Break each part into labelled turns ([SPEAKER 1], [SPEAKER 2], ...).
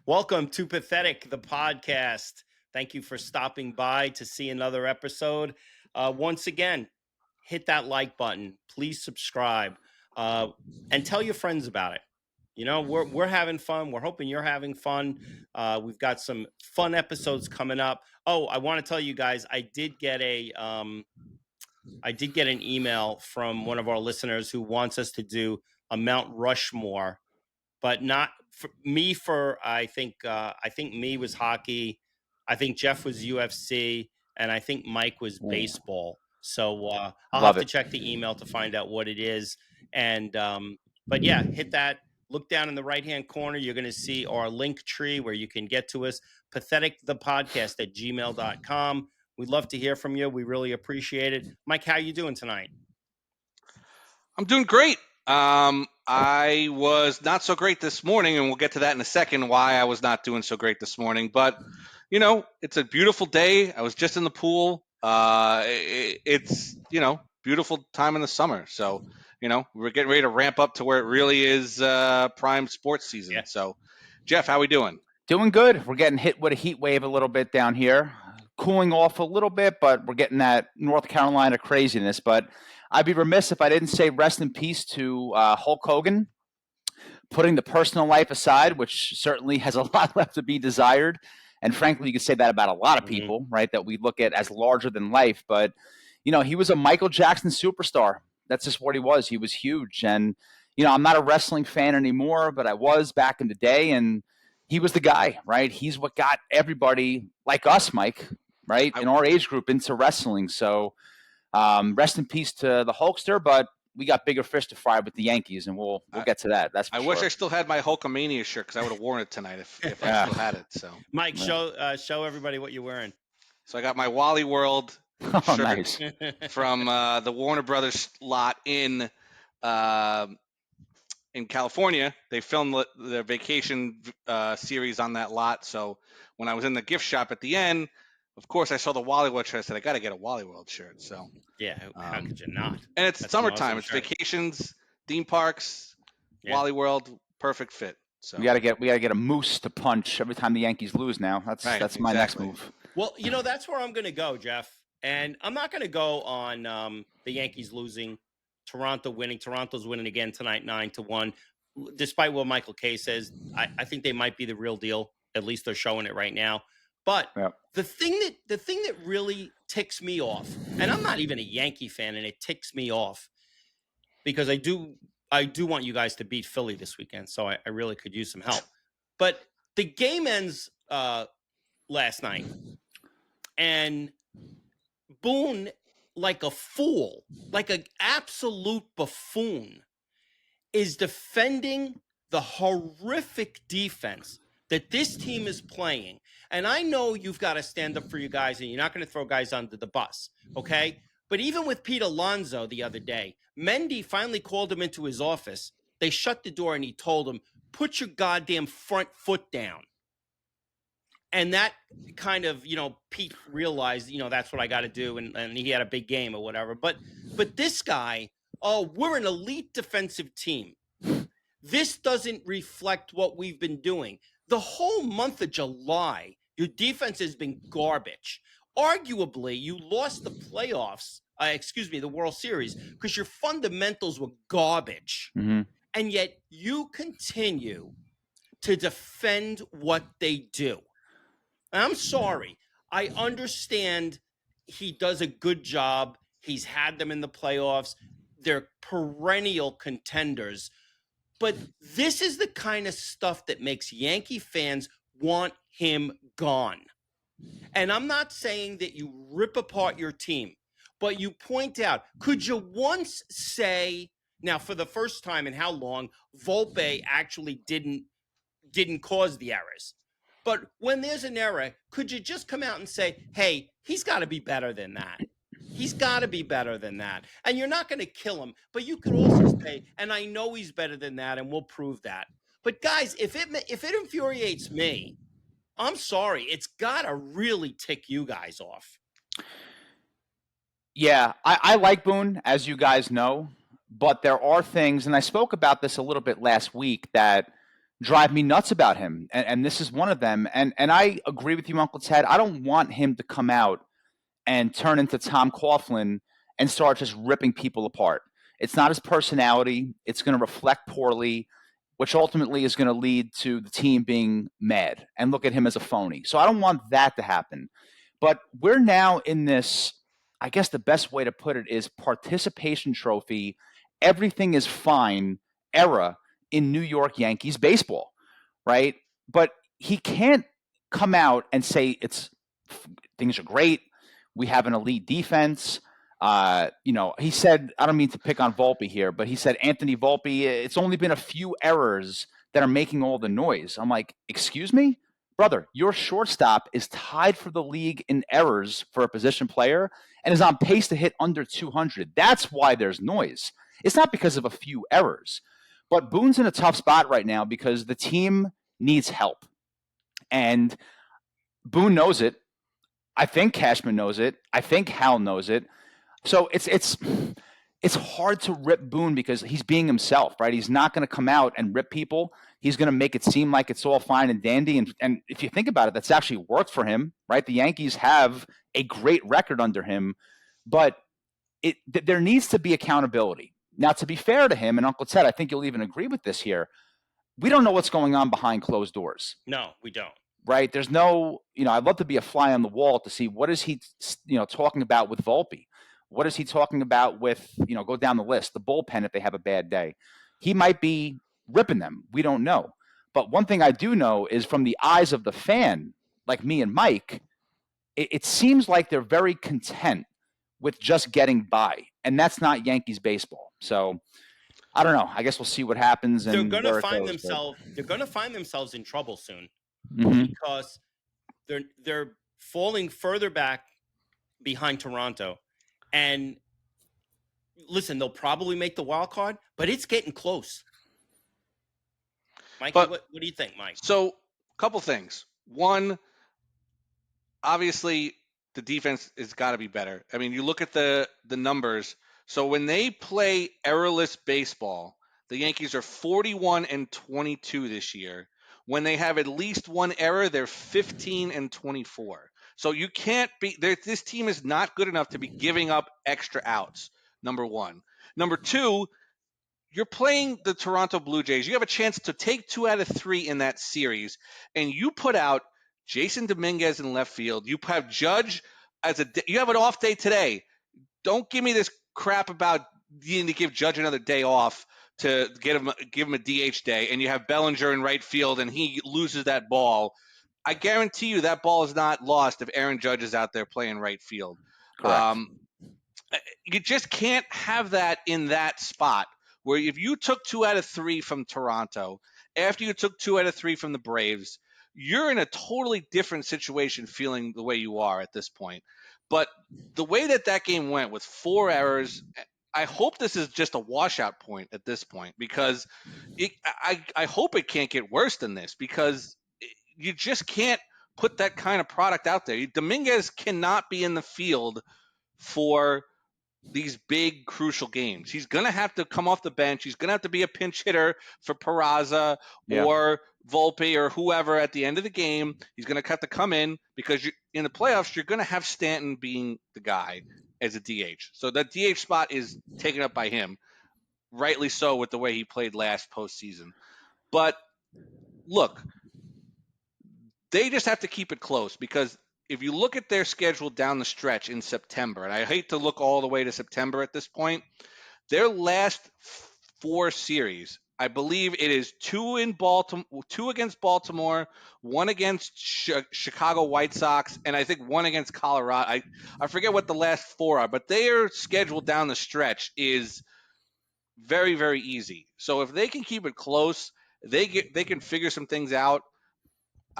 [SPEAKER 1] Welcome to Pathetic, the podcast. Thank you for stopping by to see another episode. Once again, hit that like button. Please subscribe and tell your friends about it. You know, we're having fun. We're hoping you're having fun. We've got some fun episodes coming up. Oh, I want to tell you guys, I did get an email from one of our listeners who wants us to do a Mount Rushmore, but not for me. I think me was hockey. I think Jeff was UFC, and I think Mike was baseball. So I'll have to check the email to find out what it is. And but yeah, hit that. Look down in the right-hand corner. You're going to see our Link.Tree where you can get to us. Patheticthepodcast@gmail.com. We'd love to hear from you. We really appreciate it. Mike, how you doing tonight?
[SPEAKER 2] I'm doing great. I was not so great this morning, and we'll get to that in a second, why I was not doing so great this morning. But, you know, it's a beautiful day. I was just in the pool. It's, beautiful time in the summer. So, we're getting ready to ramp up to where it really is prime sports season.
[SPEAKER 1] Yeah.
[SPEAKER 2] So, Jeff, how we doing?
[SPEAKER 3] Doing good. We're getting hit with a heat wave a little bit down here. Cooling off a little bit, but we're getting that North Carolina craziness. But I'd be remiss if I didn't say rest in peace to Hulk Hogan, putting the personal life aside, which certainly has a lot left to be desired. And frankly, you could say that about a lot of people, right, that we look at as larger than life. But, he was a Michael Jackson superstar. That's just what he was. He was huge. And, I'm not a wrestling fan anymore, but I was back in the day. And he was the guy, right? He's what got everybody like us, Mike, right, in our age group into wrestling. So rest in peace to the Hulkster, but we got bigger fish to fry with the Yankees, and we'll get to that. That's for sure.
[SPEAKER 2] Wish I still had my Hulkamania shirt because I would have worn it tonight if I still had it. So,
[SPEAKER 1] Mike, show everybody what you're wearing.
[SPEAKER 2] So I got my Wally World shirt
[SPEAKER 3] nice.
[SPEAKER 2] from the Warner Brothers lot in California. They filmed the vacation series on that lot. So when I was in the gift shop at the end, of course, I saw the Wally World shirt. I said, I got to get a Wally World shirt. So
[SPEAKER 1] yeah, how could you not?
[SPEAKER 2] And it's summertime. It's vacations, theme parks, Wally World, perfect fit. So
[SPEAKER 3] we gotta get a moose to punch every time the Yankees lose. Now that's my next move.
[SPEAKER 1] Well, that's where I'm going to go, Jeff. And I'm not going to go on the Yankees losing, Toronto winning. Toronto's winning again tonight, 9-1. Despite what Michael Kay says, I think they might be the real deal. At least they're showing it right now. But the thing that really ticks me off, and I'm not even a Yankee fan, and it ticks me off because I do want you guys to beat Philly this weekend, so I really could use some help. But the game ends last night, and Boone, like a fool, like an absolute buffoon, is defending the horrific defense that this team is playing. And I know you've got to stand up for you guys, and you're not going to throw guys under the bus, okay? But even with Pete Alonso the other day, Mendy finally called him into his office. They shut the door, and he told him, put your goddamn front foot down. And that kind of, Pete realized, that's what I got to do, and he had a big game or whatever. But this guy, we're an elite defensive team. This doesn't reflect what we've been doing. The whole month of July, your defense has been garbage. Arguably, you lost the playoffs, the World Series, because your fundamentals were garbage.
[SPEAKER 3] Mm-hmm.
[SPEAKER 1] And yet you continue to defend what they do. And I'm sorry. I understand he does a good job. He's had them in the playoffs. They're perennial contenders. But this is the kind of stuff that makes Yankee fans want him gone. And I'm not saying that you rip apart your team, but you point out, could you once say, now for the first time in how long, Volpe actually didn't cause the errors? But when there's an error, could you just come out and say, hey, he's got to be better than that? He's got to be better than that. And you're not going to kill him, but you could also say, and I know he's better than that, and we'll prove that. But guys, if it infuriates me, I'm sorry, it's got to really tick you guys off.
[SPEAKER 3] Yeah, I like Boone, as you guys know, but there are things, and I spoke about this a little bit last week, that drive me nuts about him, and this is one of them. And I agree with you, Uncle Ted. I don't want him to come out and turn into Tom Coughlin and start just ripping people apart. It's not his personality. It's going to reflect poorly, which ultimately is going to lead to the team being mad and look at him as a phony. So I don't want that to happen. But we're now in this, I guess the best way to put it is participation trophy. Everything is fine era in New York Yankees baseball, right? But he can't come out and say things are great. We have an elite defense. He said, I don't mean to pick on Volpe here, but he said, Anthony Volpe, it's only been a few errors that are making all the noise. I'm like, excuse me? Brother, your shortstop is tied for the league in errors for a position player and is on pace to hit under 200. That's why there's noise. It's not because of a few errors. But Boone's in a tough spot right now because the team needs help. And Boone knows it. I think Cashman knows it. I think Hal knows it. So it's hard to rip Boone because he's being himself, right? He's not going to come out and rip people. He's going to make it seem like it's all fine and dandy. And if you think about it, that's actually worked for him, right? The Yankees have a great record under him, but there needs to be accountability. Now, to be fair to him, and Uncle Ted, I think you'll even agree with this here, we don't know what's going on behind closed doors.
[SPEAKER 1] No, we don't.
[SPEAKER 3] Right? There's no, I'd love to be a fly on the wall to see what is he, talking about with Volpe. What is he talking about with, go down the list, the bullpen if they have a bad day. He might be ripping them. We don't know. But one thing I do know is from the eyes of the fan, like me and Mike, it seems like they're very content with just getting by. And that's not Yankees baseball. So I don't know. I guess we'll see what happens.
[SPEAKER 1] They're
[SPEAKER 3] going to
[SPEAKER 1] find themselves in trouble soon
[SPEAKER 3] Mm-hmm.
[SPEAKER 1] because they're falling further back behind Toronto. And listen, they'll probably make the wild card, but it's getting close. Mikey, what do you think, Mike?
[SPEAKER 2] So, a couple things. One, obviously, the defense has got to be better. I mean, you look at the numbers. So when they play errorless baseball, the Yankees are 41-22 this year. When they have at least one error, they're 15-24. So you can't be there. This team is not good enough to be giving up extra outs. Number one. Number two, you're playing the Toronto Blue Jays. You have a chance to take 2 out of 3 in that series, and you put out Jason Dominguez in left field. You have Judge you have an off day today. Don't give me this crap about needing to give Judge another day off to give him a DH day, and you have Bellinger in right field, and he loses that ball. I guarantee you that ball is not lost if Aaron Judge is out there playing right field.
[SPEAKER 3] Correct.
[SPEAKER 2] You just can't have that in that spot where if you took 2 out of 3 from Toronto, after you took 2 out of 3 from the Braves, you're in a totally different situation feeling the way you are at this point. But the way that game went with 4 errors, I hope this is just a washout point at this point because I hope it can't get worse than this because you just can't put that kind of product out there. Dominguez cannot be in the field for these big crucial games. He's going to have to come off the bench. He's going to have to be a pinch hitter for Peraza or Volpe or whoever at the end of the game. He's going to have to come in because in the playoffs, you're going to have Stanton being the guy as a DH. So that DH spot is taken up by him, rightly so with the way he played last postseason. But look, they just have to keep it close because if you look at their schedule down the stretch in September, and I hate to look all the way to September at this point, their last 4 series, I believe it is 2 against Baltimore, 1 against Chicago White Sox, and I think 1 against Colorado. I forget what the last 4 are, but their schedule down the stretch is very, very easy. So if they can keep it close, they can figure some things out.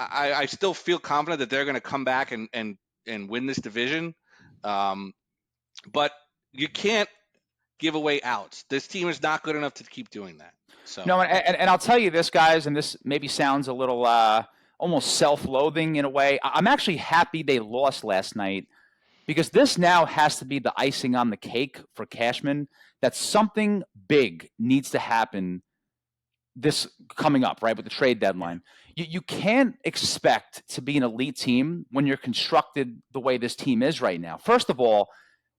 [SPEAKER 2] I still feel confident that they're going to come back and win this division. But you can't give away outs. This team is not good enough to keep doing that. So
[SPEAKER 3] no, and I'll tell you this, guys, and this maybe sounds a little almost self-loathing in a way. I'm actually happy they lost last night because this now has to be the icing on the cake for Cashman that something big needs to happen this coming up, right, with the trade deadline. You can't expect to be an elite team when you're constructed the way this team is right now. First of all,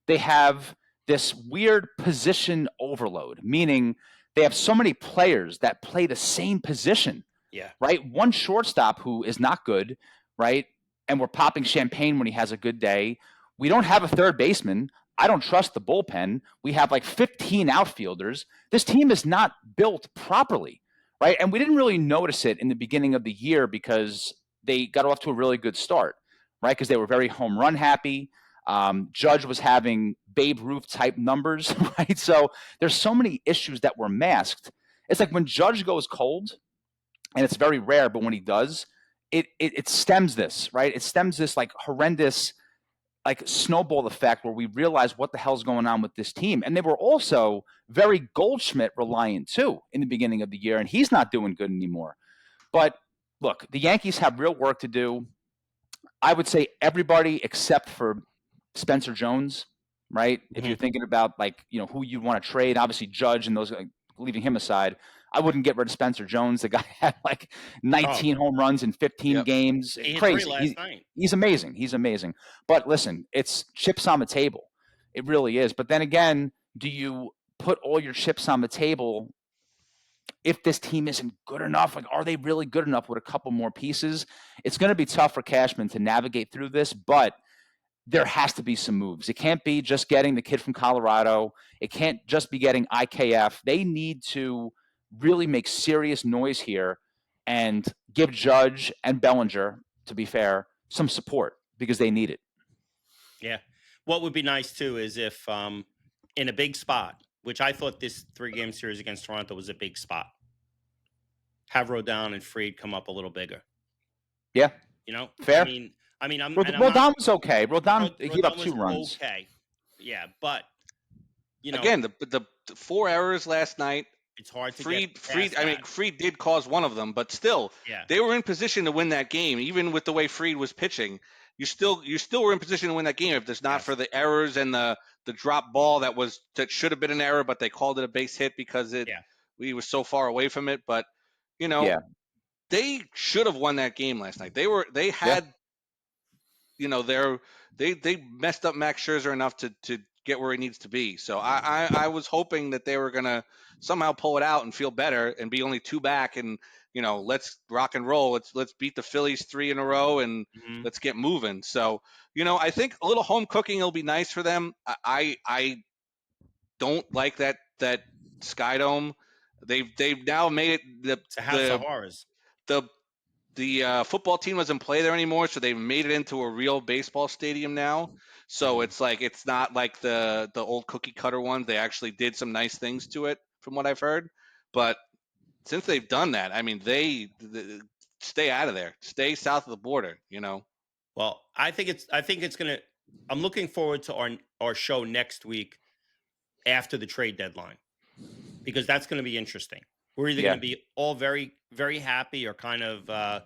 [SPEAKER 3] they have this weird position overload, meaning they have so many players that play the same position.
[SPEAKER 1] Yeah.
[SPEAKER 3] Right? One shortstop who is not good, right? And we're popping champagne when he has a good day. We don't have a third baseman. I don't trust the bullpen. We have like 15 outfielders. This team is not built properly, right? And we didn't really notice it in the beginning of the year because they got off to a really good start, right? Because they were very home run happy. Judge was having Babe Ruth type numbers, right? So there's so many issues that were masked. It's like when Judge goes cold, and it's very rare, but when he does, it stems this, right? It stems this like horrendous like snowball effect where we realize what the hell's going on with this team. And they were also very Goldschmidt reliant too in the beginning of the year, and he's not doing good anymore. But look, the Yankees have real work to do. I would say everybody except for Spencer Jones, right? If you're thinking about like, who you want to trade, obviously Judge and those, leaving him aside, I wouldn't get rid of Spencer Jones. The guy had like 19 home runs in 15 games.
[SPEAKER 1] He hit
[SPEAKER 3] Crazy.
[SPEAKER 1] 3 last night.
[SPEAKER 3] He's amazing. He's amazing. But listen, it's chips on the table. It really is. But then again, do you put all your chips on the table if this team isn't good enough? Like, are they really good enough with a couple more pieces? It's going to be tough for Cashman to navigate through this, but there has to be some moves. It can't be just getting the kid from Colorado. It can't just be getting IKF. They need to really make serious noise here and give Judge and Bellinger, to be fair, some support because they need it.
[SPEAKER 1] Yeah. What would be nice too is if in a big spot, which I thought this 3-game series against Toronto was a big spot, have Rodon and Fried come up a little bigger.
[SPEAKER 3] Yeah. Fair.
[SPEAKER 1] Rodon
[SPEAKER 3] was okay. Rodon gave up 2 runs.
[SPEAKER 1] Okay. Yeah, but
[SPEAKER 2] again, the 4 errors last night.
[SPEAKER 1] It's hard to
[SPEAKER 2] Fried.
[SPEAKER 1] get past that.
[SPEAKER 2] Fried did cause one of them, but still, they were in position to win that game, even with the way Fried was pitching. You still were in position to win that game if there's not for the errors and the drop ball that should have been an error, but they called it a base hit because we were so far away from it. But they should have won that game last night. They messed up Max Scherzer enough to get where he needs to be. So I was hoping that they were gonna somehow pull it out and feel better and be only 2 back and let's rock and roll. Let's beat the Phillies 3 in a row and let's get moving. So I think a little home cooking will be nice for them. I don't like that Sky Dome. They've now made it
[SPEAKER 1] it's a house of horrors.
[SPEAKER 2] The football team doesn't play there anymore, so they've made it into a real baseball stadium now. So it's not like the old cookie cutter ones. They actually did some nice things to it, from what I've heard. But since they've done that, I mean, they stay out of there, stay south of the border.
[SPEAKER 1] Well, I think it's gonna. I'm looking forward to our show next week after the trade deadline because that's going to be interesting. We're either going to be all very, very happy or kind of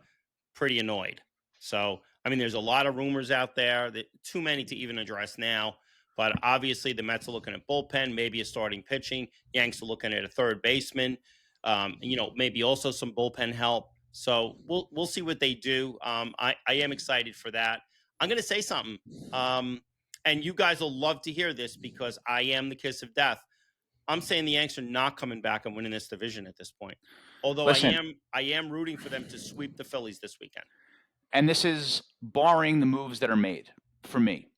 [SPEAKER 1] pretty annoyed. So, there's a lot of rumors out there, that too many to even address now. But obviously, the Mets are looking at bullpen, maybe a starting pitching. Yanks are looking at a third baseman. Maybe also some bullpen help. So we'll see what they do. I am excited for that. I'm going to say something, and you guys will love to hear this because I am the kiss of death. I'm saying the Yanks are not coming back and winning this division at this point. Although I am rooting for them to sweep the Phillies this weekend.
[SPEAKER 3] And this is barring the moves that are made for me.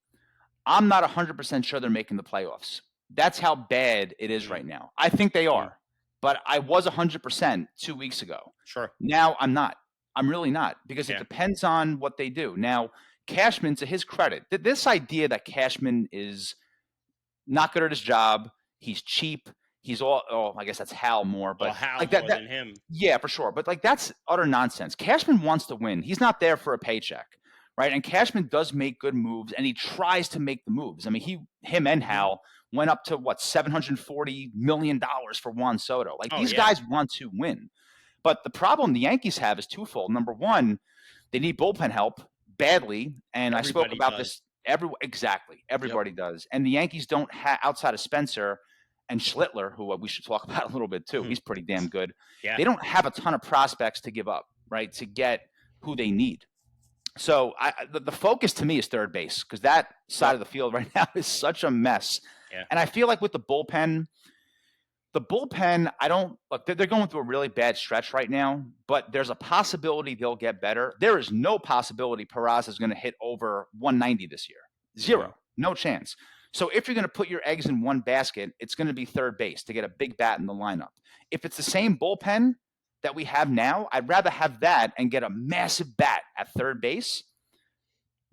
[SPEAKER 3] I'm not 100% sure they're making the playoffs. That's how bad it is right now. I think they are, but I was 100% 2 weeks ago.
[SPEAKER 1] Sure.
[SPEAKER 3] Now I'm not. I'm really not because it depends on what they do. Now, Cashman, to his credit, this idea that Cashman is not good at his job, he's cheap. He's I guess that's Hal more, but
[SPEAKER 1] Hal
[SPEAKER 3] like
[SPEAKER 1] more than him.
[SPEAKER 3] Yeah, for sure. But that's utter nonsense. Cashman wants to win. He's not there for a paycheck, right? And Cashman does make good moves, and he tries to make the moves. Him and Hal went up to $740 million for Juan Soto. These guys want to win. But the problem the Yankees have is twofold. Number one, they need bullpen help badly, and I spoke about this. Everybody does, and the Yankees don't have outside of Spencer and Schlittler, who we should talk about a little bit too. He's pretty damn good.
[SPEAKER 1] Yeah.
[SPEAKER 3] They don't have a ton of prospects to give up, right, to get who they need. So the focus to me is third base because that side of the field right now is such a mess.
[SPEAKER 1] Yeah.
[SPEAKER 3] And I feel like with the bullpen, I don't look. They're going through a really bad stretch right now, but there's a possibility they'll get better. There is no possibility Peraza is going to hit over 190 this year. Zero, no chance. So if you're going to put your eggs in one basket, it's going to be third base to get a big bat in the lineup. If it's the same bullpen that we have now, I'd rather have that and get a massive bat at third base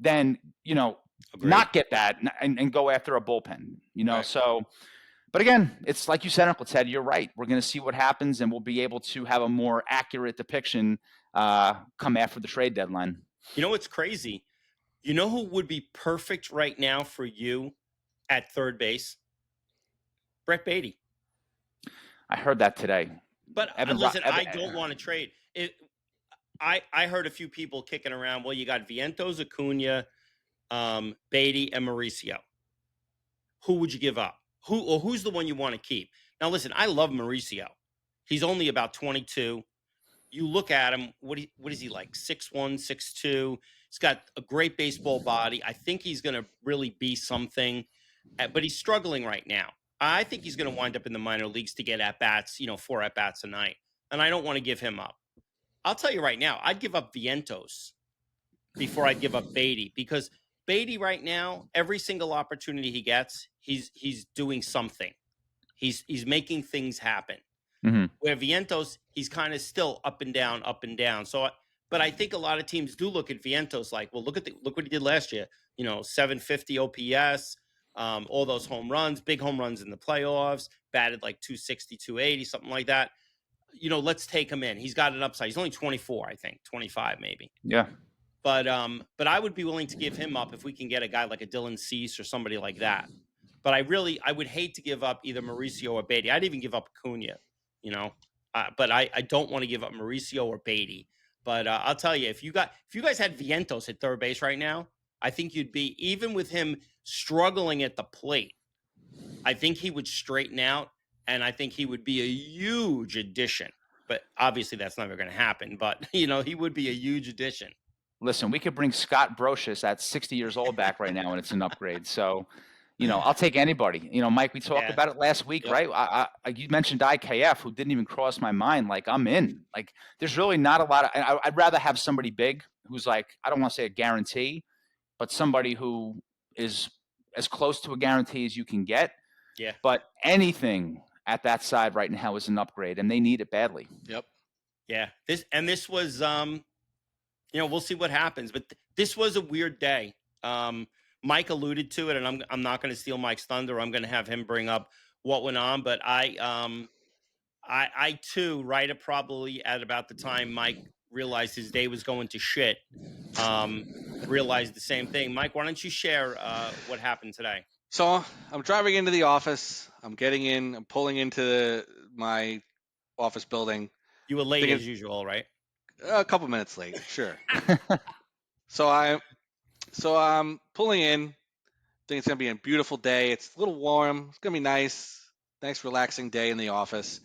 [SPEAKER 3] than not get that and go after a bullpen.
[SPEAKER 2] Right.
[SPEAKER 3] So. But again, it's like you said, Uncle Ted, you're right. We're going to see what happens, and we'll be able to have a more accurate depiction come after the trade deadline.
[SPEAKER 1] You know what's crazy? You know who would be perfect right now for you at third base? Brett Beatty.
[SPEAKER 3] I heard that today.
[SPEAKER 1] But listen, I don't want to trade. I heard a few people kicking around, well, you got Vientos, Acuna, Beatty, and Mauricio. Who would you give up? Who's the one you want to keep? Now, listen, I love Mauricio. He's only about 22. You look at him, what is he like? 6'1", 6'2". He's got a great baseball body. I think he's going to really be something, but he's struggling right now. I think he's going to wind up in the minor leagues to get at-bats, 4 at-bats a night, and I don't want to give him up. I'll tell you right now, I'd give up Vientos before I'd give up Beatty because Beatty right now, every single opportunity he gets, he's doing something. He's making things happen.
[SPEAKER 3] Mm-hmm.
[SPEAKER 1] Where Vientos, he's kind of still up and down. So, but I think a lot of teams do look at Vientos like, well, look what he did last year. 750 OPS, all those home runs, big home runs in the playoffs, batted like 260, 280, something like that. Let's take him in. He's got an upside. He's only 24, I think, 25 maybe.
[SPEAKER 3] Yeah.
[SPEAKER 1] But I would be willing to give him up if we can get a guy like a Dylan Cease or somebody like that. But I would hate to give up either Mauricio or Beatty. I'd even give up Acuna, but I don't want to give up Mauricio or Beatty. But I'll tell you, if you guys had Vientos at third base right now, I think you'd be, even with him struggling at the plate, I think he would straighten out, and I think he would be a huge addition. But obviously that's never going to happen. But, he would be a huge addition.
[SPEAKER 3] Listen, we could bring Scott Brocious at 60 years old back right now, and it's an upgrade. So, I'll take anybody. Mike, we talked about it last week, right? You mentioned IKF, who didn't even cross my mind. Like, I'm in. Like, there's really not a lot of – I'd rather have somebody big who's like, I don't want to say a guarantee, but somebody who is as close to a guarantee as you can get.
[SPEAKER 1] Yeah.
[SPEAKER 3] But anything at that side right now is an upgrade, and they need it badly.
[SPEAKER 2] Yep.
[SPEAKER 1] Yeah. This was we'll see what happens, but this was a weird day. Mike alluded to it, and I'm not going to steal Mike's thunder. I'm going to have him bring up what went on, but I too, right at probably at about the time Mike realized his day was going to shit, realized the same thing. Mike, why don't you share what happened today?
[SPEAKER 2] So I'm driving into the office. I'm getting in. I'm pulling into my office building.
[SPEAKER 1] You were late as usual, right?
[SPEAKER 2] A couple minutes late, sure. So I'm pulling in. Think it's gonna be a beautiful day. It's a little warm. It's gonna be nice, relaxing day in the office.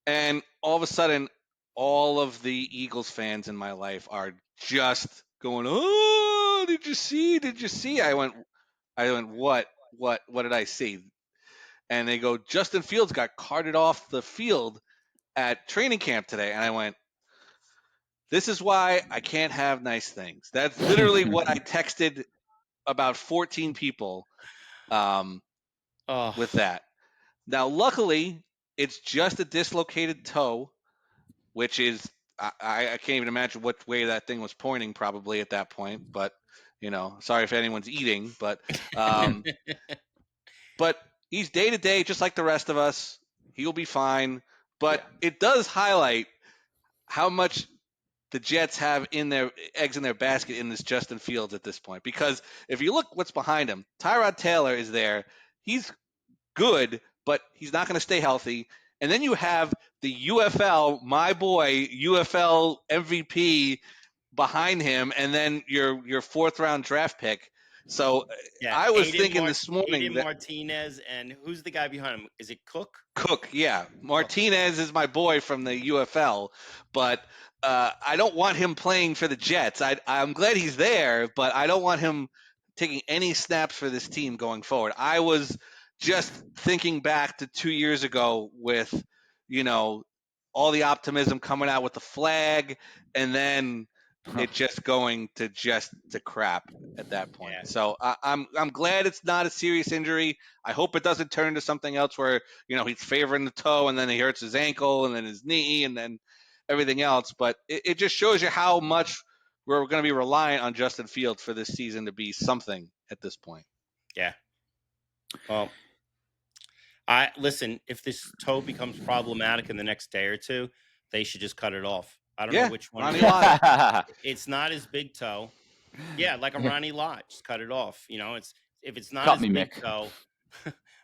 [SPEAKER 2] And all of a sudden, all of the Eagles fans in my life are just going, "Oh, did you see? Did you see?" I went, "What? What did I see?" And they go, "Justin Fields got carted off the field at training camp today." And I went, "This is why I can't have nice things." That's literally what I texted about 14 people with that. Now, luckily, it's just a dislocated toe, which is, I can't even imagine what way that thing was pointing probably at that point. But, sorry if anyone's eating. But but he's day-to-day just like the rest of us. He'll be fine. But it does highlight how much the Jets have in their eggs in their basket in this Justin Fields at this point. Because if you look what's behind him, Tyrod Taylor is there. He's good, but he's not going to stay healthy. And then you have the UFL, my boy, UFL MVP behind him, and then your 4th round draft pick. So
[SPEAKER 1] Yeah,
[SPEAKER 2] I was thinking this morning
[SPEAKER 1] Aiden
[SPEAKER 2] that
[SPEAKER 1] Martinez, and who's the guy behind him? Is it Cook?
[SPEAKER 2] Cook, yeah. Martinez is my boy from the UFL, but I don't want him playing for the Jets. I'm glad he's there, but I don't want him taking any snaps for this team going forward. I was just thinking back to 2 years ago with, all the optimism coming out with the flag, and then it just going to crap at that point.
[SPEAKER 1] Yeah.
[SPEAKER 2] So I'm glad it's not a serious injury. I hope it doesn't turn into something else where he's favoring the toe and then he hurts his ankle and then his knee and then everything else. But it just shows you how much we're going to be reliant on Justin Fields for this season to be something at this point.
[SPEAKER 1] Yeah. Well, listen, if this toe becomes problematic in the next day or two, they should just cut it off. I don't know which one.
[SPEAKER 2] Ronnie Lott.
[SPEAKER 1] It's not his big toe. Yeah, like a Ronnie Lott, just cut it off. If it's not
[SPEAKER 3] Cut
[SPEAKER 1] his
[SPEAKER 3] me,
[SPEAKER 1] big
[SPEAKER 3] Mick.
[SPEAKER 1] toe,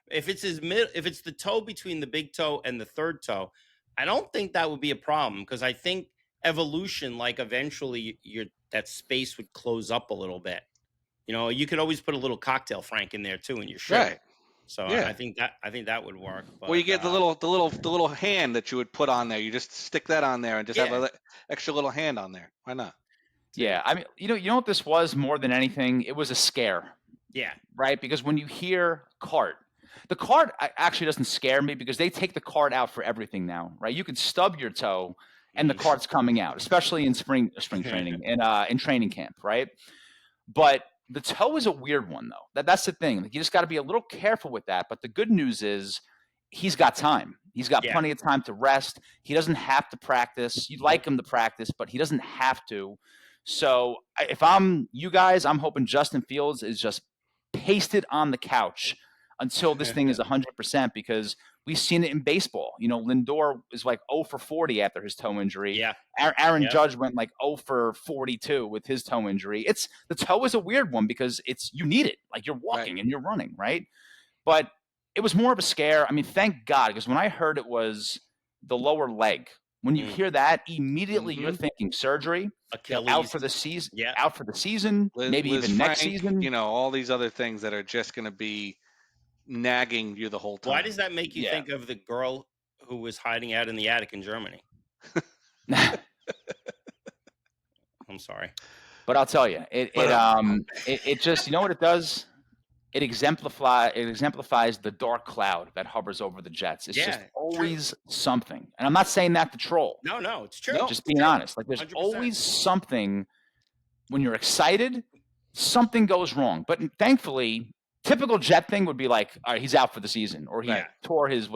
[SPEAKER 1] if it's the toe between the big toe and the third toe, I don't think that would be a problem because I think evolution, like eventually that space would close up a little bit. You could always put a little cocktail Frank in there too in your shirt.
[SPEAKER 2] Right.
[SPEAKER 1] So
[SPEAKER 2] Yeah.
[SPEAKER 1] I think that would work. But,
[SPEAKER 2] well, you get the little hand that you would put on there. You just stick that on there and just have an extra little hand on there. Why not?
[SPEAKER 3] Yeah, I mean, you know what this was more than anything? It was a scare.
[SPEAKER 1] Yeah.
[SPEAKER 3] Right? Because when you hear cart, the cart actually doesn't scare me because they take the cart out for everything now, right? You can stub your toe and the cart's coming out, especially in spring training and in training camp, right? But the toe is a weird one though. That's the thing. Like, you just got to be a little careful with that. But the good news is he's got time. He's got plenty of time to rest. He doesn't have to practice. You'd like him to practice, but he doesn't have to. So if I'm you guys, I'm hoping Justin Fields is just pasted on the couch until this thing is 100% because we've seen it in baseball. Lindor is like 0 for 40 after his toe injury.
[SPEAKER 1] Yeah.
[SPEAKER 3] Aaron Judge went like 0 for 42 with his toe injury. The toe is a weird one because you need it. Like you're walking and you're running, right? But it was more of a scare. I mean, thank God, because when I heard it was the lower leg, when you hear that, immediately you're thinking surgery,
[SPEAKER 1] Achilles.
[SPEAKER 3] out for the season, maybe
[SPEAKER 2] Liz
[SPEAKER 3] even
[SPEAKER 2] Frank,
[SPEAKER 3] next season.
[SPEAKER 2] All these other things that are just going to be nagging you the whole time.
[SPEAKER 1] Why does that make you think of the girl who was hiding out in the attic in Germany? I'm sorry.
[SPEAKER 3] But I'll tell you, it just, you know what it does? It exemplifies the dark cloud that hovers over the Jets. It's just always something. And I'm not saying that to troll.
[SPEAKER 1] No, it's true.
[SPEAKER 3] Just being honest. Like there's
[SPEAKER 1] 100%.
[SPEAKER 3] always something when you're excited, something goes wrong. But thankfully, typical Jet thing would be like, all right, he's out for the season, or he tore his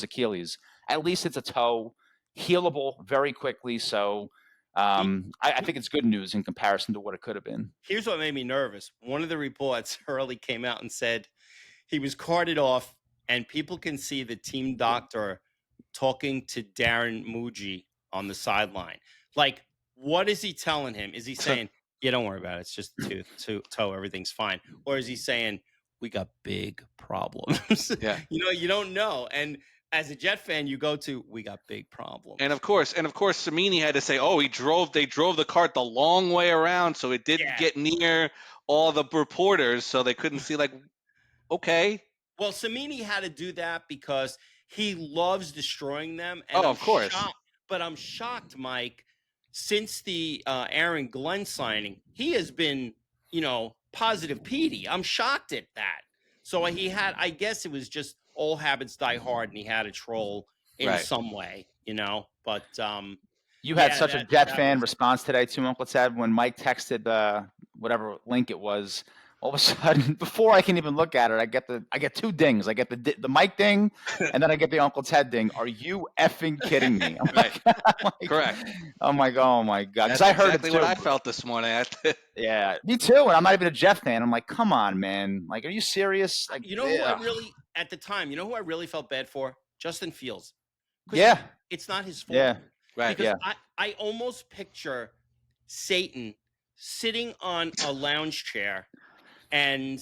[SPEAKER 3] Achilles. At least it's a toe, healable very quickly. So I think it's good news in comparison to what it could have been.
[SPEAKER 1] Here's what made me nervous. One of the reports early came out and said he was carted off, and people can see the team doctor talking to Darren Muji on the sideline. Like, what is he telling him? Is he saying, yeah, don't worry about it. It's just toe. Everything's fine. Or is he saying, we got big problems?
[SPEAKER 2] Yeah.
[SPEAKER 1] You don't know. And as a Jet fan, you go to, we got big problems.
[SPEAKER 2] And of course, Samini had to say, they drove the cart the long way around, so it didn't get near all the reporters, so they couldn't see, like, okay.
[SPEAKER 1] Well, Samini had to do that because he loves destroying them. And
[SPEAKER 2] of course.
[SPEAKER 1] But I'm shocked, Mike, since the Aaron Glenn signing, he has been, positive Petey. I'm shocked at that. So I guess it was just all habits die hard, and he had a troll in some way, But
[SPEAKER 3] you had such a Jet fan response today too, Uncle Ted, when Mike texted whatever link it was. All of a sudden, before I can even look at it, I get two dings. I get the Mike ding, and then I get the Uncle Ted ding. Are you effing kidding me? I'm like,
[SPEAKER 2] correct.
[SPEAKER 3] I'm like, oh my God.
[SPEAKER 2] That's
[SPEAKER 3] I heard
[SPEAKER 2] exactly
[SPEAKER 3] it too.
[SPEAKER 2] what I felt this morning.
[SPEAKER 3] Yeah, me too. And I'm not even a Jet fan. I'm like, come on, man. Like, are you serious? Like,
[SPEAKER 1] who I really at the time, who I really felt bad for? Justin Fields.
[SPEAKER 3] Yeah,
[SPEAKER 1] it's not his fault.
[SPEAKER 3] Yeah,
[SPEAKER 2] right.
[SPEAKER 1] Because I almost picture Satan sitting on a lounge chair. And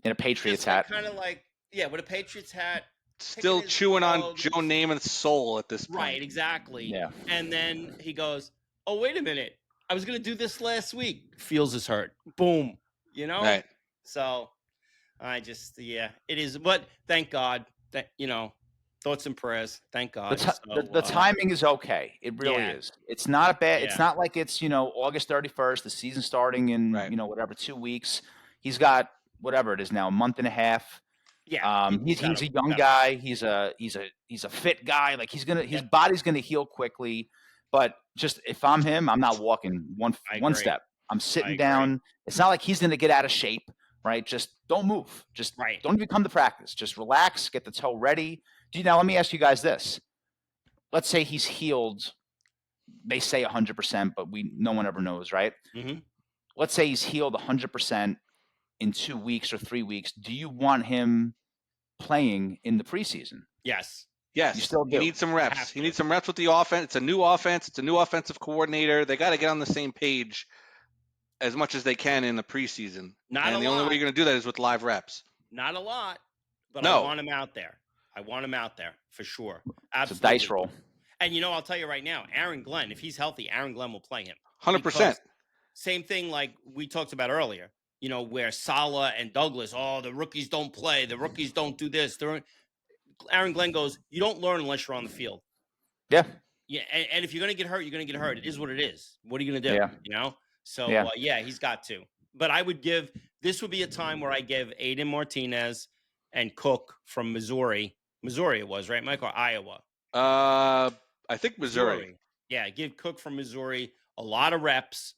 [SPEAKER 3] in a Patriots hat.
[SPEAKER 1] Kind of like, with a Patriots hat.
[SPEAKER 2] Still chewing on Joe Namath's soul at this point.
[SPEAKER 1] Right, exactly.
[SPEAKER 3] Yeah.
[SPEAKER 1] And then he goes, oh, wait a minute. I was going to do this last week. Fields is hurt. Boom.
[SPEAKER 2] Right.
[SPEAKER 1] So it is. But thank God that thoughts and prayers. Thank God.
[SPEAKER 3] The timing is okay. It really is. It's not bad.
[SPEAKER 1] Yeah.
[SPEAKER 3] It's not like it's August 31st. The season starting in whatever 2 weeks. He's got whatever it is now, a month and a half.
[SPEAKER 1] Yeah.
[SPEAKER 3] He's a young guy. He's a fit guy. Like his body's gonna heal quickly. But just if I'm him, I'm not walking one step. I'm sitting down. It's not like he's gonna get out of shape, right? Just don't move. Just don't even come to practice. Just relax. Get the toe ready. Now let me ask you guys this. Let's say he's healed. They say 100%, but no one ever knows, right?
[SPEAKER 1] Mm-hmm.
[SPEAKER 3] Let's say he's healed 100% in 2 weeks or 3 weeks. Do you want him playing in the preseason?
[SPEAKER 2] Yes.
[SPEAKER 3] You still do.
[SPEAKER 2] He needs some reps. He needs some reps with the offense. It's a new offense. It's a new offensive coordinator. They got to get on the same page as much as they can in the preseason. And the only way you're going to do that is with live reps.
[SPEAKER 1] Not a lot, but I want him out there. I want him out there for sure. Absolutely.
[SPEAKER 3] It's a dice roll.
[SPEAKER 1] And I'll tell you right now, Aaron Glenn, if he's healthy, Aaron Glenn will play him.
[SPEAKER 2] 100%.
[SPEAKER 1] Same thing like we talked about earlier, where Saleh and Douglas, the rookies don't play. The rookies don't do this. Aaron Glenn goes, you don't learn unless you're on the field.
[SPEAKER 3] Yeah.
[SPEAKER 1] Yeah. And if you're going to get hurt, you're going to get hurt. It is what it is. What are you going to do?
[SPEAKER 3] Yeah.
[SPEAKER 1] So, he's got to. But this would be a time where I give Aiden Martinez and Cook from Missouri. Missouri it was, right, Mike, or Iowa?
[SPEAKER 2] I think Missouri.
[SPEAKER 1] Yeah, give Cook from Missouri a lot of reps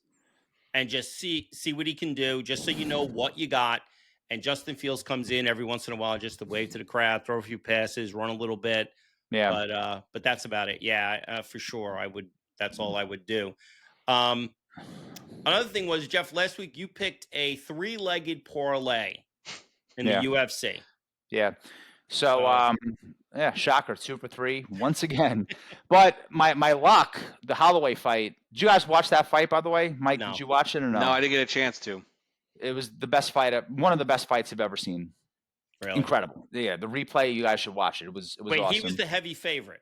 [SPEAKER 1] and just see what he can do, just so you know what you got. And Justin Fields comes in every once in a while just to wave to the crowd, throw a few passes, run a little bit.
[SPEAKER 3] Yeah.
[SPEAKER 1] But that's about it. Yeah, for sure. That's all I would do. Another thing was, Jeff, last week you picked a 3-legged parlay in the UFC.
[SPEAKER 3] Yeah. So, shocker, 2 for 3 once again. But my lock, the Holloway fight. Did you guys watch that fight, by the way? Mike, Did you watch it or no?
[SPEAKER 2] No, I didn't get a chance to.
[SPEAKER 3] It was the best fight, one of the best fights I've ever seen.
[SPEAKER 1] Really?
[SPEAKER 3] Incredible. Yeah, the replay, you guys should watch it. It was awesome.
[SPEAKER 1] He was the heavy favorite.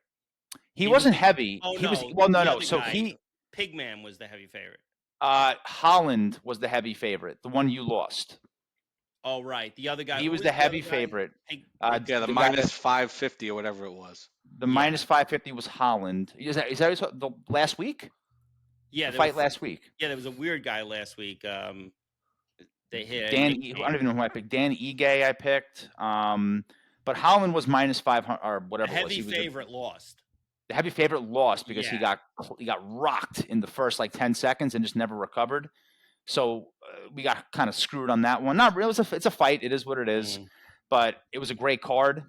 [SPEAKER 3] He wasn't heavy.
[SPEAKER 1] Oh,
[SPEAKER 3] he
[SPEAKER 1] no.
[SPEAKER 3] Was, well, no. So
[SPEAKER 1] Pigman was the heavy favorite.
[SPEAKER 3] Holland was the heavy favorite, the one you lost.
[SPEAKER 1] Oh, right. The other guy.
[SPEAKER 3] He was the heavy favorite.
[SPEAKER 2] The minus 550 or whatever it was.
[SPEAKER 3] The minus 550 was Holland. Is that the last week?
[SPEAKER 1] Yeah.
[SPEAKER 3] The fight last week.
[SPEAKER 1] Yeah, there was a weird guy last week. They hit
[SPEAKER 3] I don't even know who I picked. Dan Ige I picked. But Holland was minus 500 or whatever.
[SPEAKER 1] The heavy favorite lost.
[SPEAKER 3] The heavy favorite lost because he got rocked in the first 10 seconds and just never recovered. So we got kind of screwed on that one. Not really. It's a fight. It is what it is. But it was a great card.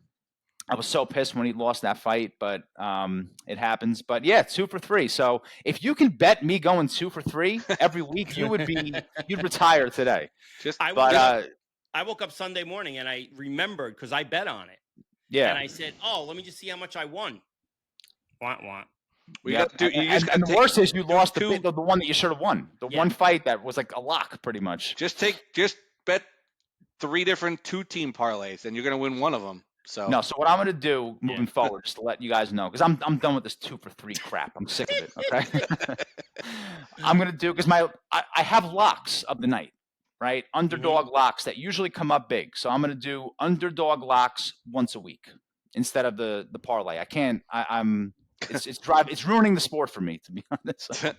[SPEAKER 3] I was so pissed when he lost that fight, but it happens. But yeah, 2 for 3. So if you can bet me going 2 for 3 every week, you'd retire today.
[SPEAKER 1] I woke up Sunday morning and I remembered because I bet on it.
[SPEAKER 3] Yeah.
[SPEAKER 1] And I said, let me just see how much I won. Want.
[SPEAKER 3] And the worst is you lost the one that you should have won. The one fight that was like a lock, pretty much.
[SPEAKER 2] Just bet 3 different 2-team parlays, and you're going to win one of them. So
[SPEAKER 3] what I'm going to do moving forward, just to let you guys know, because I'm done with this 2 for 3 crap. I'm sick of it. Okay. I'm going to do because I have locks of the night, right? Underdog locks that usually come up big. So I'm going to do underdog locks once a week instead of the parlay. I can't. It's ruining the sport for me, to be honest. So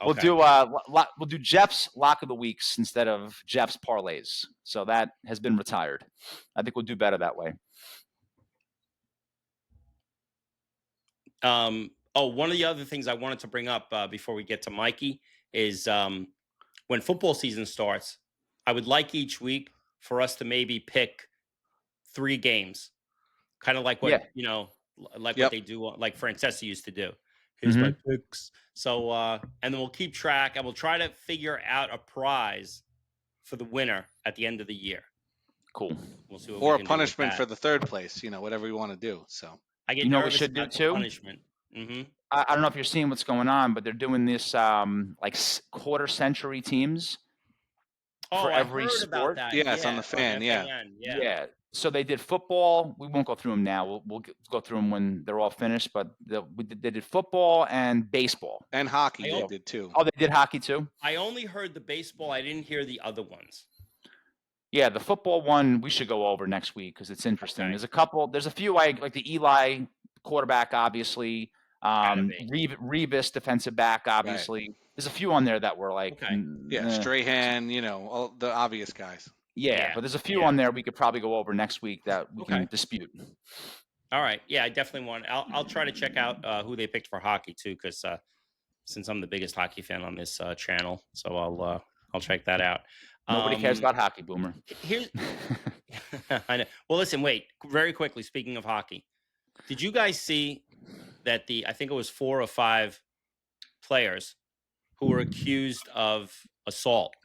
[SPEAKER 3] we'll do Jeff's lock of the weeks instead of Jeff's parlays. So that has been retired. I think we'll do better that way.
[SPEAKER 1] One of the other things I wanted to bring up before we get to Mikey is when football season starts, I would like each week for us to maybe pick 3 games, kind of like what what they do, like Francesa used to do. Here's my picks. So, and then we'll keep track and we'll try to figure out a prize for the winner at the end of the year.
[SPEAKER 3] Cool.
[SPEAKER 1] We'll see what
[SPEAKER 2] or
[SPEAKER 1] we can
[SPEAKER 2] a punishment
[SPEAKER 1] do
[SPEAKER 2] for the 3rd place, whatever we want to do. So
[SPEAKER 1] I get
[SPEAKER 3] what we should do too?
[SPEAKER 1] Punishment.
[SPEAKER 3] I don't know if you're seeing what's going on, but they're doing this quarter century teams for every sport.
[SPEAKER 2] Yes, on the fan.
[SPEAKER 3] Yeah. So they did football. We won't go through them now. We'll go through them when they're all finished. But they did football and baseball
[SPEAKER 2] and hockey. They did too.
[SPEAKER 3] Oh, they did hockey too.
[SPEAKER 1] I only heard the baseball. I didn't hear the other ones.
[SPEAKER 3] Yeah, the football one we should go over next week because it's interesting.
[SPEAKER 1] Okay.
[SPEAKER 3] There's a few I like the Eli quarterback, obviously.
[SPEAKER 1] Gotta be.
[SPEAKER 3] Revis defensive back, obviously. There's a few on there that were like,
[SPEAKER 1] Okay.
[SPEAKER 2] Yeah, Strahan, all the obvious guys.
[SPEAKER 3] yeah,
[SPEAKER 1] Yeah,
[SPEAKER 3] but there's a few
[SPEAKER 1] yeah.
[SPEAKER 3] on there we could probably go over next week that we
[SPEAKER 1] Okay.
[SPEAKER 3] can dispute.
[SPEAKER 1] All right. Yeah, I definitely want. I'll try to check out who they picked for hockey too, because since I'm the biggest hockey fan on this channel, so I'll check that out.
[SPEAKER 3] Nobody cares about hockey, Boomer.
[SPEAKER 1] Here's I know. Well, listen, wait. Very quickly, speaking of hockey, did you guys see that I think it was 4 or 5 players who were accused of assault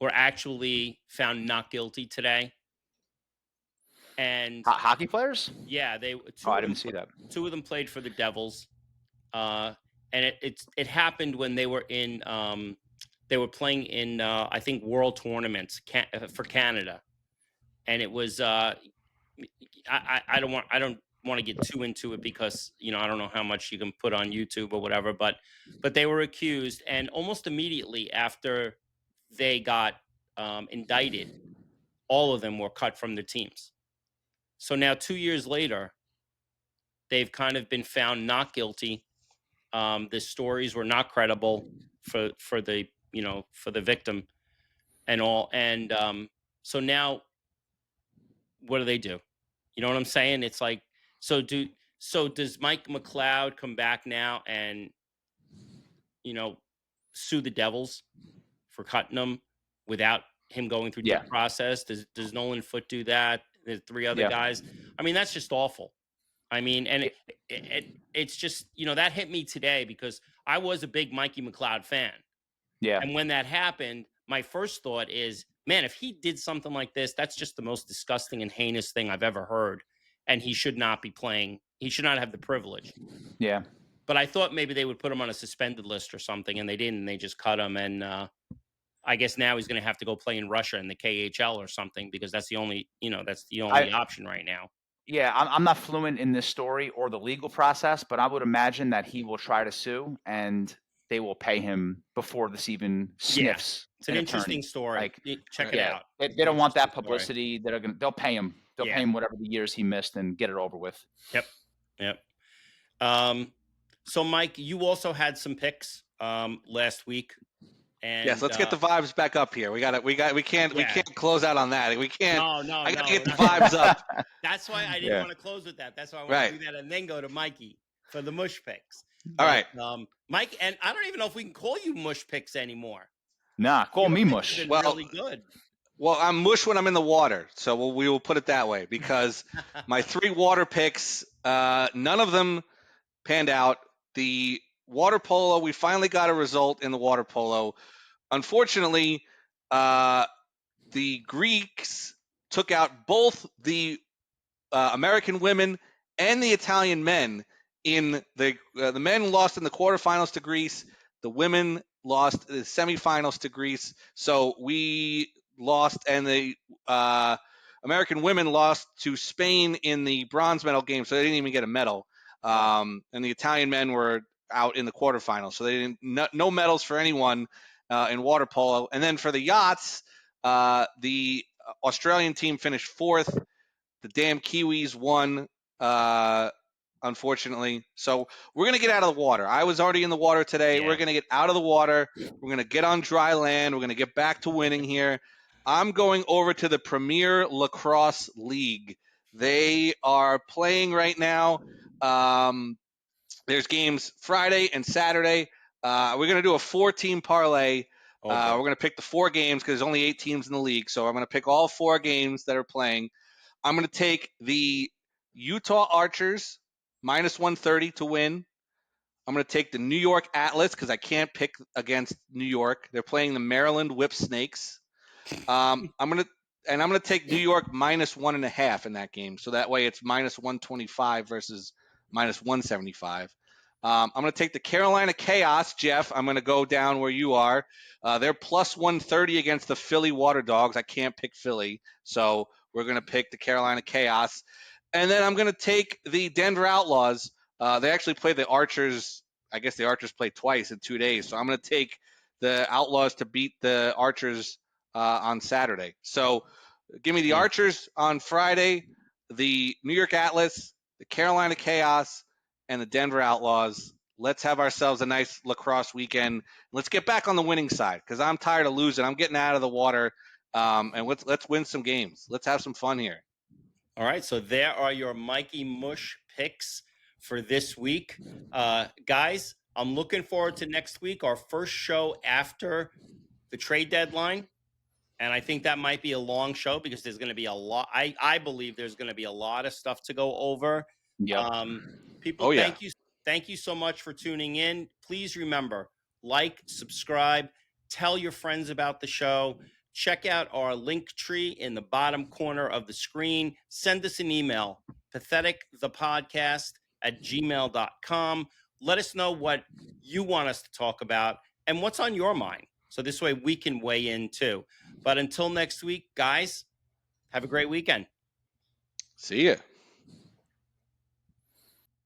[SPEAKER 1] were actually found not guilty today? And
[SPEAKER 3] Hockey players?
[SPEAKER 1] yeah,
[SPEAKER 3] I didn't see that.
[SPEAKER 1] 2 of them played for the Devils, and it happened when they were they were playing in I think world tournaments for Canada, and it was I don't want to get too into it because I don't know how much you can put on YouTube or whatever, but they were accused, and almost immediately after they got indicted, all of them were cut from their teams. So now 2 years later, they've kind of been found not guilty. The stories were not credible for the for the victim and all, and so now what do they do? You know what I'm saying? It's like, so does Mike McLeod come back now and sue the Devils for cutting him without him going through due process? Does Nolan Foote do that? There's 3 other guys. I mean, that's just awful. I mean, and it's just, that hit me today because I was a big Mikey McLeod fan.
[SPEAKER 3] Yeah.
[SPEAKER 1] And when that happened, my first thought is, man, if he did something like this, that's just the most disgusting and heinous thing I've ever heard. And he should not be playing. He should not have the privilege.
[SPEAKER 3] Yeah.
[SPEAKER 1] But I thought maybe they would put him on a suspended list or something, and they didn't. They just cut him. And I guess now he's going to have to go play in Russia in the KHL or something because that's the only, option right now.
[SPEAKER 3] Yeah, I'm not fluent in this story or the legal process, but I would imagine that he will try to sue and they will pay him before this even sniffs.
[SPEAKER 1] It's an interesting story. Check it out.
[SPEAKER 3] They don't want that publicity. They'll pay him. They'll pay him whatever the years he missed and get it over with.
[SPEAKER 1] Yep. So Mike, you also had some picks last week. And
[SPEAKER 2] yes, let's get the vibes back up here. We can't close out on that. We can't.
[SPEAKER 1] No.
[SPEAKER 2] I gotta get the vibes up.
[SPEAKER 1] That's why I didn't want to close with that. That's why I want to do that and then go to Mikey for the Mush Picks.
[SPEAKER 2] All right,
[SPEAKER 1] Mike, and I don't even know if we can call you Mush Picks anymore.
[SPEAKER 3] Nah, call me Mush.
[SPEAKER 1] Well, really good.
[SPEAKER 2] Well, I'm mush when I'm in the water, so we will put it that way because my 3 water picks, none of them panned out. The water polo, we finally got a result in the water polo. Unfortunately, the Greeks took out both the American women and the Italian men. In the men lost in the quarterfinals to Greece. The women lost the semifinals to Greece. So we lost, and the American women lost to Spain in the bronze medal game. So they didn't even get a medal. And the Italian men were out in the quarterfinals. So they didn't no medals for anyone in water polo. And then for the yachts, the Australian team finished 4th. The damn Kiwis won. Unfortunately. So we're going to get out of the water. I was already in the water today. Yeah. We're going to get out of the water. We're going to get on dry land. We're going to get back to winning here. I'm going over to the Premier Lacrosse League. They are playing right now. There's games Friday and Saturday. We're going to do a 4-team parlay. Okay. We're going to pick the 4 games because there's only 8 teams in the league. So I'm going to pick all 4 games that are playing. I'm going to take the Utah Archers -130 to win. I'm going to take the New York Atlas because I can't pick against New York. They're playing the Maryland Whip Snakes. I'm going to take New York -1.5 in that game. So that way it's -125 versus -175. I'm going to take the Carolina Chaos, Jeff. I'm going to go down where you are. They're +130 against the Philly Water Dogs. I can't pick Philly, so we're going to pick the Carolina Chaos. And then I'm going to take the Denver Outlaws. They actually play the Archers. I guess the Archers played twice in 2 days. So I'm going to take the Outlaws to beat the Archers on Saturday. So give me the Archers on Friday, the New York Atlas, the Carolina Chaos, and the Denver Outlaws. Let's have ourselves a nice lacrosse weekend. Let's get back on the winning side because I'm tired of losing. I'm getting out of the water, and let's win some games. Let's have some fun here.
[SPEAKER 1] All right, so there are your Mikey Mush picks for this week. Guys, I'm looking forward to next week, our first show after the trade deadline. And I think that might be a long show because there's going to be a lot. I believe there's going to be a lot of stuff to go over.
[SPEAKER 3] Yep.
[SPEAKER 1] People, thank you so much for tuning in. Please remember, like, subscribe, tell your friends about the show. Check out our Link.Tree in the bottom corner of the screen. Send us an email, patheticthepodcast@gmail.com. Let us know what you want us to talk about and what's on your mind. So this way we can weigh in too. But until next week, guys, have a great weekend.
[SPEAKER 2] See ya.